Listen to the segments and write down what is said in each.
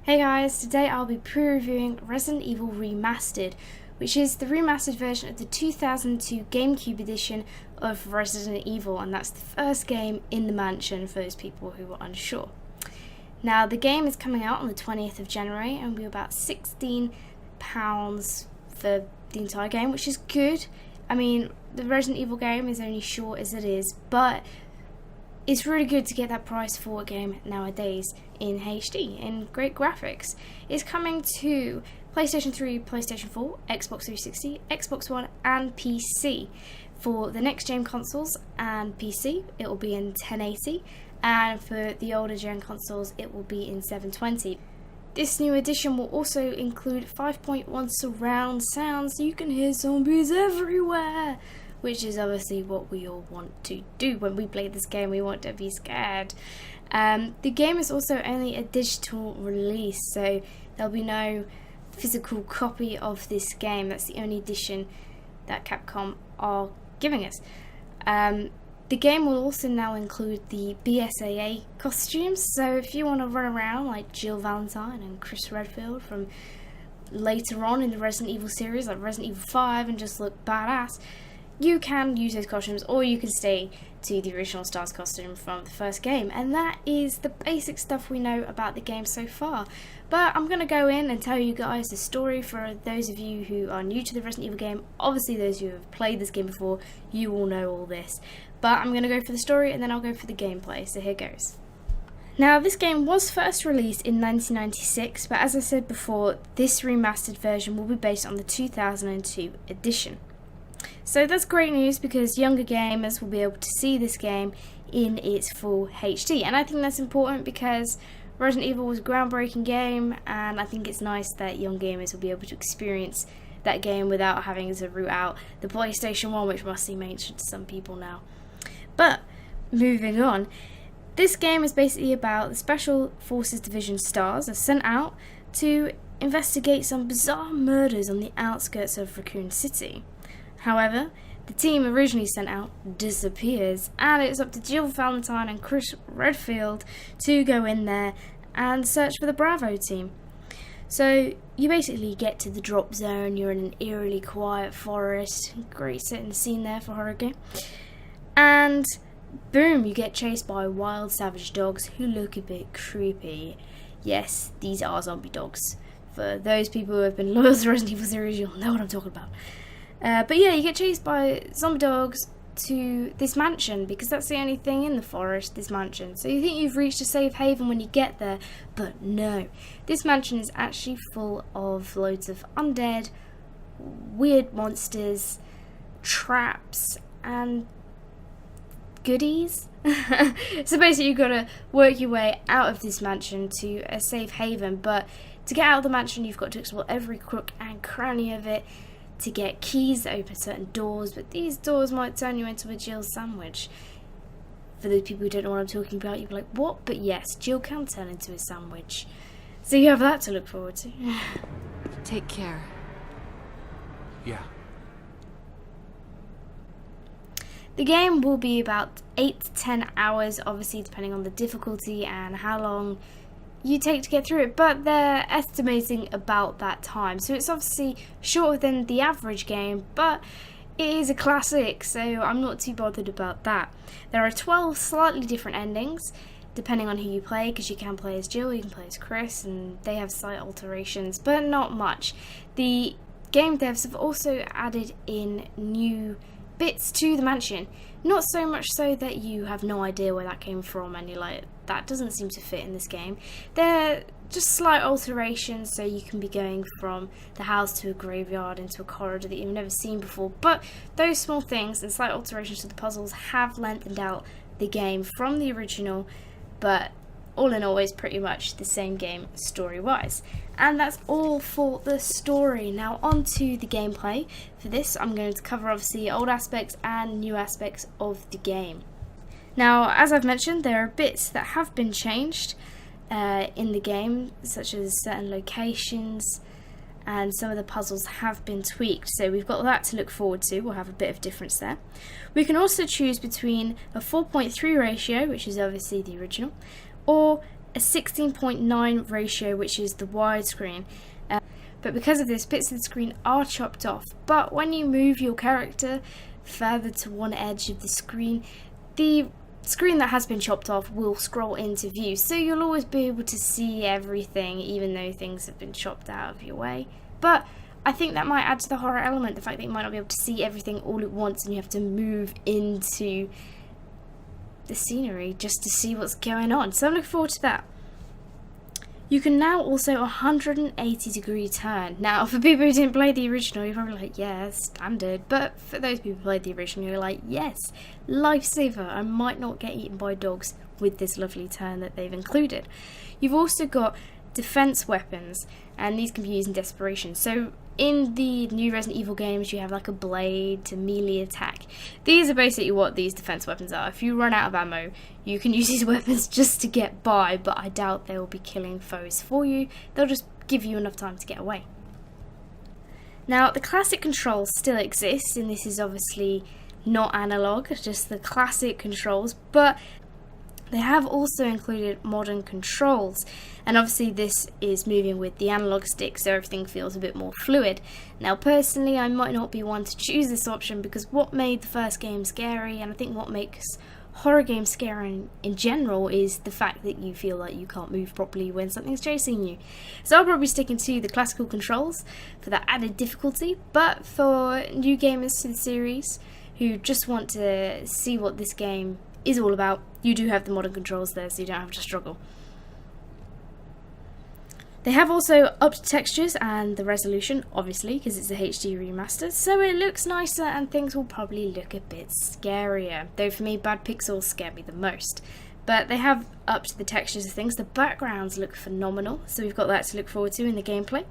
Hey guys, today I'll be pre-reviewing Resident Evil Remastered, which is the remastered version of the 2002 GameCube edition of Resident Evil, and that's the first game in the mansion for those people who are unsure. Now, the game is coming out on the 20th of January and will be about £16 for the entire game, which is good. I mean, the Resident Evil game is only short as it is, but it's really good to get that price for a game nowadays in HD, in great graphics. It's coming to PlayStation 3, PlayStation 4, Xbox 360, Xbox One and PC. For the next gen consoles and PC, it will be in 1080, and for the older gen consoles, it will be in 720. This new edition will also include 5.1 surround sound, so you can hear zombies everywhere, which is obviously what we all want to do when we play this game. We want to be scared. The game is also only a digital release, so there'll be no physical copy of this game. That's the only edition that Capcom are giving us. The game will also now include the BSAA costumes, so if you want to run around like Jill Valentine and Chris Redfield from later on in the Resident Evil series, like Resident Evil 5, and just look badass, you can use those costumes, or you can stay to the original STARS costume from the first game. And that is the basic stuff we know about the game so far. But I'm going to go in and tell you guys the story for those of you who are new to the Resident Evil game. Obviously those who have played this game before, you all know all this. But I'm going to go for the story and then I'll go for the gameplay, so here goes. Now, this game was first released in 1996, but as I said before, this remastered version will be based on the 2002 edition. So that's great news because younger gamers will be able to see this game in its full HD, and I think that's important because Resident Evil was a groundbreaking game, and I think it's nice that young gamers will be able to experience that game without having to root out the PlayStation 1, which must seem ancient to some people now. But moving on, this game is basically about the Special Forces Division STARS are sent out to investigate some bizarre murders on the outskirts of Raccoon City. However, the team originally sent out disappears, and it's up to Jill Valentine and Chris Redfield to go in there and search for the Bravo team. So you basically get to the drop zone, you're in an eerily quiet forest, great setting scene there for a horror game, and boom, you get chased by wild savage dogs who look a bit creepy. Yes, these are zombie dogs. For those people who have been loyal to the Resident Evil series, you'll know what I'm talking about. But yeah, you get chased by zombie dogs to this mansion because that's the only thing in the forest, this mansion. So you think you've reached a safe haven when you get there, but no. This mansion is actually full of loads of undead, weird monsters, traps, and goodies. So basically you've got to work your way out of this mansion to a safe haven, but to get out of the mansion you've got to explore every crook and cranny of it to get keys that open certain doors, but these doors might turn you into a Jill sandwich. For those people who don't know what I'm talking about, you'll be like, what? But yes, Jill can turn into a sandwich. So you have that to look forward to. Take care. Yeah. The game will be about 8 to 10 hours, obviously depending on the difficulty and how long you take to get through it, but they're estimating about that time, so it's obviously shorter than the average game, but it is a classic, so I'm not too bothered about that. There are 12 slightly different endings depending on who you play, because you can play as Jill, you can play as Chris, and they have slight alterations, but not much. The game devs have also added in new bits to the mansion, not so much so that you have no idea where that came from and you're like, that doesn't seem to fit in this game. They're just slight alterations, so you can be going from the house to a graveyard into a corridor that you've never seen before, but those small things and slight alterations to the puzzles have lengthened out the game from the original, but all in all it's pretty much the same game story-wise. And that's all for the story. Now on to the gameplay. For this I'm going to cover obviously old aspects and new aspects of the game. Now, as I've mentioned, there are bits that have been changed in the game, such as certain locations, and some of the puzzles have been tweaked, so we've got that to look forward to. We'll have a bit of difference there. We can also choose between a 4.3 ratio, which is obviously the original, or a 16:9 ratio, which is the widescreen. But because of this, bits of the screen are chopped off. But when you move your character further to one edge of the screen that has been chopped off will scroll into view. So you'll always be able to see everything, even though things have been chopped out of your way. But I think that might add to the horror element, the fact that you might not be able to see everything all at once and you have to move into the scenery just to see what's going on. So I'm looking forward to that. You can now also 180-degree turn. Now, for people who didn't play the original, you're probably like, yeah, standard. But for those people who played the original, you're like, yes, lifesaver. I might not get eaten by dogs with this lovely turn that they've included. You've also got defense weapons, and these can be used in desperation. So in the new Resident Evil games, you have like a blade to melee attack. These are basically what these defense weapons are. If you run out of ammo, you can use these weapons just to get by, but I doubt they will be killing foes for you. They'll just give you enough time to get away. Now, the classic controls still exist, and this is obviously not analog, just the classic controls, but they have also included modern controls, and obviously this is moving with the analog stick, so everything feels a bit more fluid. Now personally, I might not be one to choose this option, because what made the first game scary, and I think what makes horror games scary in general, is the fact that you feel like you can't move properly when something's chasing you. So I'll probably stick into the classical controls for that added difficulty, but for new gamers to the series who just want to see what this game is all about, you do have the modern controls there, so you don't have to struggle. They have also upped textures and the resolution, obviously, because it's a HD remaster, so it looks nicer and things will probably look a bit scarier. Though for me, bad pixels scare me the most. But they have upped the textures of things. The backgrounds look phenomenal, so we've got that to look forward to in the gameplay.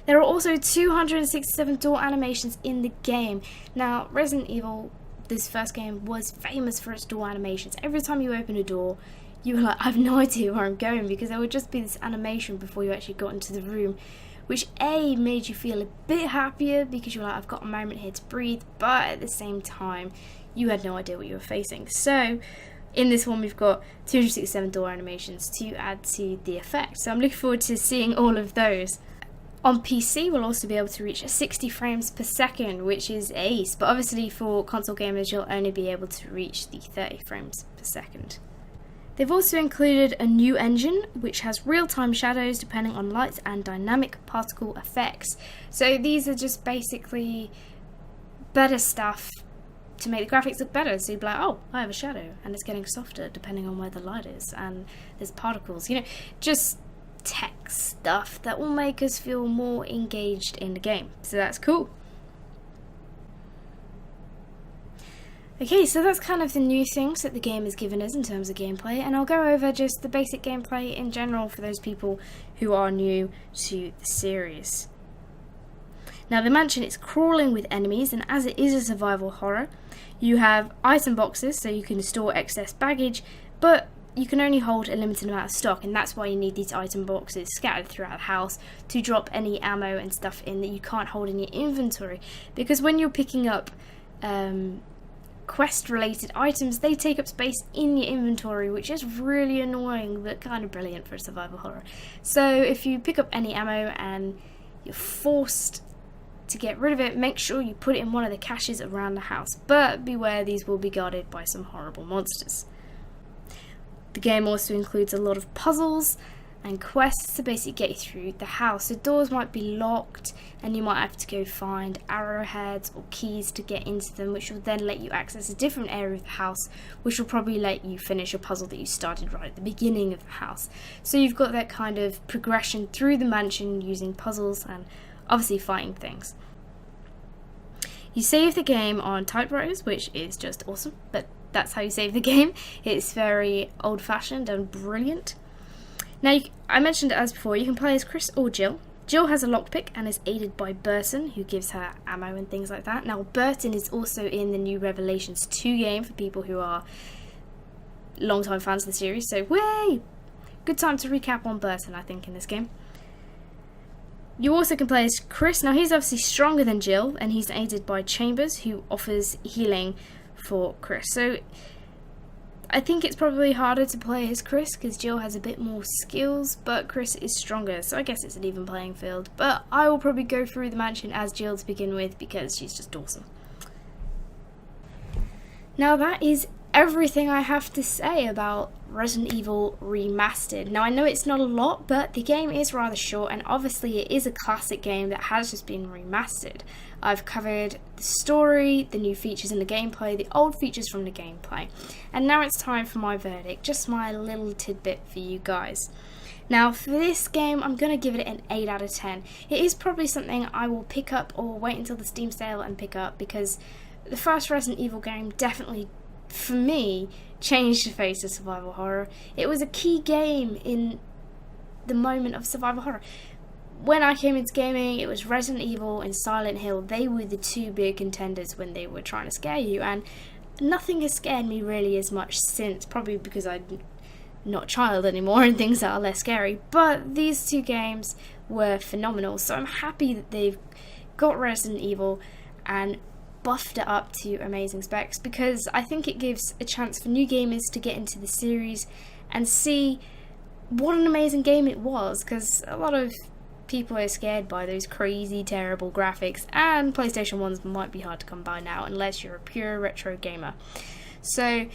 There are also 267 door animations in the game. Now, Resident Evil, this first game, was famous for its door animations. Every time you open a door, you were like, I have no idea where I'm going, because there would just be this animation before you actually got into the room, which A, made you feel a bit happier because you're like, I've got a moment here to breathe, but at the same time, you had no idea what you were facing. So in this one, we've got 267 door animations to add to the effect. So I'm looking forward to seeing all of those. On PC, we'll also be able to reach 60 frames per second, which is ace, but obviously for console gamers, you'll only be able to reach the 30 frames per second. They've also included a new engine, which has real-time shadows depending on lights and dynamic particle effects. So these are just basically better stuff to make the graphics look better. So you'd be like, oh, I have a shadow, and it's getting softer depending on where the light is, and there's particles, you know, just tech stuff that will make us feel more engaged in the game. So that's cool. Okay, so that's kind of the new things that the game has given us in terms of gameplay, and I'll go over just the basic gameplay in general for those people who are new to the series. Now, the mansion is crawling with enemies, and as it is a survival horror, you have item boxes so you can store excess baggage, but you can only hold a limited amount of stock, and that's why you need these item boxes scattered throughout the house to drop any ammo and stuff in that you can't hold in your inventory, because when you're picking up quest-related items, they take up space in your inventory, which is really annoying but kind of brilliant for a survival horror. So if you pick up any ammo and you're forced to get rid of it, make sure you put it in one of the caches around the house, but beware, these will be guarded by some horrible monsters. The game also includes a lot of puzzles and quests to basically get you through the house. The doors might be locked and you might have to go find arrowheads or keys to get into them, which will then let you access a different area of the house, which will probably let you finish a puzzle that you started right at the beginning of the house. So you've got that kind of progression through the mansion using puzzles and obviously fighting things. You save the game on typewriters, which is just awesome, but that's how you save the game. It's very old-fashioned and brilliant. Now, I mentioned it as before, you can play as Chris or Jill. Jill has a lockpick and is aided by Burton, who gives her ammo and things like that. Now, Burton is also in the new Revelations 2 game for people who are long-time fans of the series, so way! Good time to recap on Burton, I think, in this game. You also can play as Chris. Now, he's obviously stronger than Jill, and he's aided by Chambers, who offers healing for Chris. So I think it's probably harder to play as Chris because Jill has a bit more skills, but Chris is stronger, so I guess it's an even playing field. But I will probably go through the mansion as Jill to begin with because she's just awesome. Now that is everything I have to say about Resident Evil Remastered. Now I know it's not a lot, but the game is rather short, and obviously it is a classic game that has just been remastered. I've covered the story, the new features in the gameplay, the old features from the gameplay, and now it's time for my verdict, just my little tidbit for you guys. Now for this game, I'm going to give it an 8 out of 10. It is probably something I will pick up or wait until the Steam sale and pick up, because the first Resident Evil game definitely, for me, changed the face of survival horror. It was a key game in the moment of survival horror. When I came into gaming, it was Resident Evil and Silent Hill. They were the two big contenders when they were trying to scare you, and nothing has scared me really as much since, probably because I'm not a child anymore and things are less scary. But these two games were phenomenal, so I'm happy that they've got Resident Evil and buffed it up to amazing specs, because I think it gives a chance for new gamers to get into the series and see what an amazing game it was, because a lot of people are scared by those crazy terrible graphics, and PlayStation 1s might be hard to come by now unless you're a pure retro gamer. So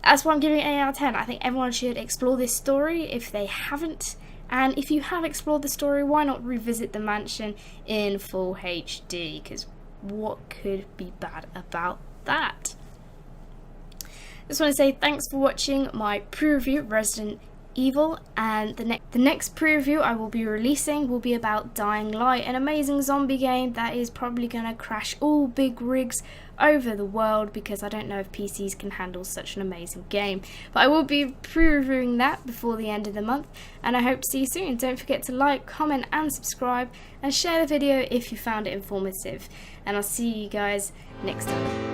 that's why I'm giving it 8 out of 10. I think everyone should explore this story if they haven't, and if you have explored the story, why not revisit the mansion in full HD, because what could be bad about that? Just want to say thanks for watching my pre-review of Resident Evil, and the next pre-review I will be releasing will be about Dying Light, an amazing zombie game that is probably going to crash all big rigs over the world, because I don't know if PCs can handle such an amazing game. But I will be pre-reviewing that before the end of the month, and I hope to see you soon. Don't forget to like, comment and subscribe, and share the video if you found it informative, and I'll see you guys next time.